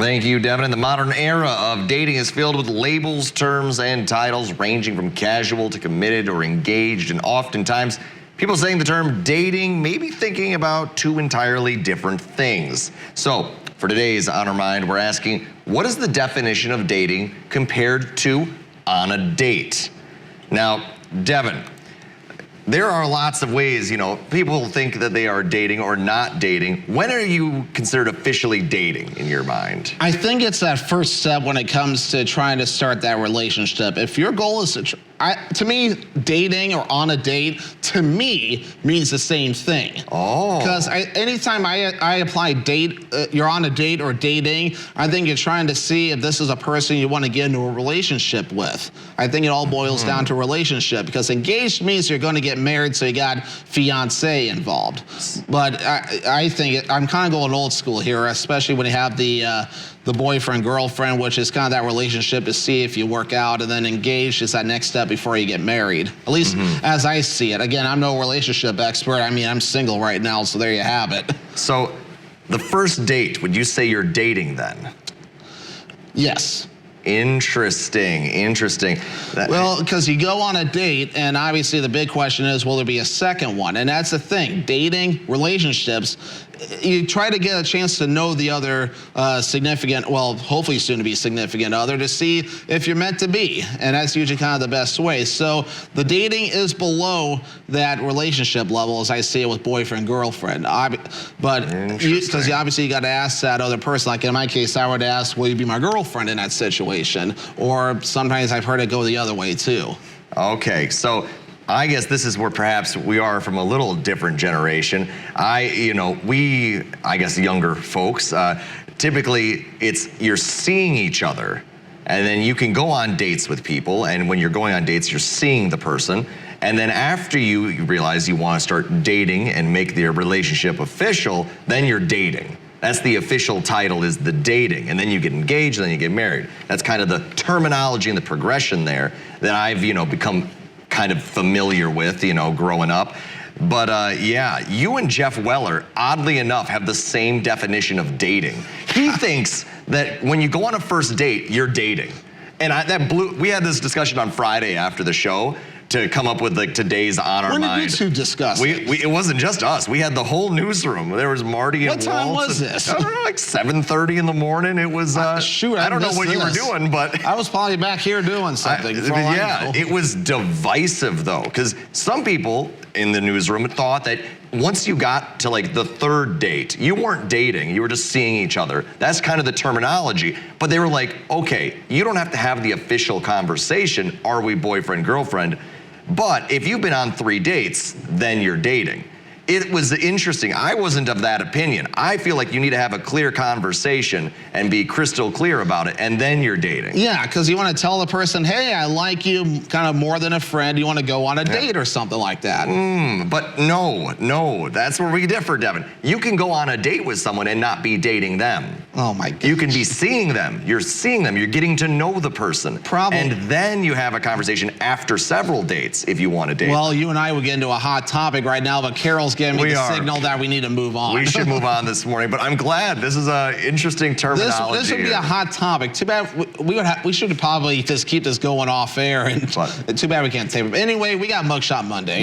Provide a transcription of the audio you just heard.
Thank you, Devin. In the modern era of dating is filled with labels, terms, and titles ranging from casual to committed or engaged, and oftentimes people saying the term dating may be thinking about two entirely different things. So for today's On Our Mind, we're asking, what is the definition of dating compared to on a date? Now, Devin, there are lots of ways, people think that they are dating or not dating. When are you considered officially dating in your mind? I think it's that first step when it comes to trying to start that relationship. If your goal is to me, dating or on a date, to me, means the same thing. Oh. Because anytime I apply date, you're on a date or dating, I think you're trying to see if this is a person you want to get into a relationship with. I think it all boils down to relationship, because engaged means you're going to get married, so you got fiance involved. But I think I'm kind of going old school here, especially when you have the boyfriend, girlfriend, which is kind of that relationship to see if you work out, and then engaged is that next step before you get married. At least as I see it. Again, I'm no relationship expert. I mean, I'm single right now, so there you have it. So the first date, would you say you're dating then? Yes. Interesting. Well, because you go on a date, and obviously the big question is, will there be a second one? And that's the thing. Dating, relationships, you try to get a chance to know the other significant, well, hopefully soon to be significant other, to see if you're meant to be. And that's usually kind of the best way. So the dating is below that relationship level, as I see it with boyfriend, girlfriend. But because obviously you got to ask that other person. Like in my case, I would ask, will you be my girlfriend in that situation? Or sometimes I've heard it go the other way too. Okay, so I guess this is where perhaps we are from a little different generation. I guess younger folks, typically you're seeing each other, and then you can go on dates with people, and when you're going on dates, you're seeing the person, and then after you realize you want to start dating and make their relationship official, then you're dating. That's the official title, is the dating. And then you get engaged, and then you get married. That's kind of the terminology and the progression there that I've, become kind of familiar with, growing up. But yeah, you and Jeff Weller, oddly enough, have the same definition of dating. He thinks that when you go on a first date, you're dating. And we had this discussion on Friday after the show to come up with today's On Our Mind. When did you two discuss it? It wasn't just us. We had the whole newsroom. There was Marty and Walt. What time was this? I don't know, like 7:30 in the morning. It was, shoot, I don't know what you were doing, but I was probably back here doing something. Yeah, it was divisive though, because some people in the newsroom thought that once you got to like the third date, you weren't dating, you were just seeing each other. That's kind of the terminology. But they were like, okay, you don't have to have the official conversation, are we boyfriend, girlfriend? But if you've been on 3 dates, then you're dating. It was interesting. I wasn't of that opinion. I feel like you need to have a clear conversation and be crystal clear about it, and then you're dating. Yeah, because you want to tell the person, hey, I like you kind of more than a friend. You want to go on a date or something like that. But no, that's where we differ, Devin. You can go on a date with someone and not be dating them. Oh my goodness. You can be seeing them. You're seeing them. You're getting to know the person. And then you have a conversation after several dates if you want to date. Well, you and I would get into a hot topic right now, but Carol's giving me the signal that we need to move on. We should move on this morning, but I'm glad. This is an interesting terminology. This would be a hot topic. Too bad we should probably just keep this going off air, and too bad we can't tape it. Anyway, we got Mugshot Monday.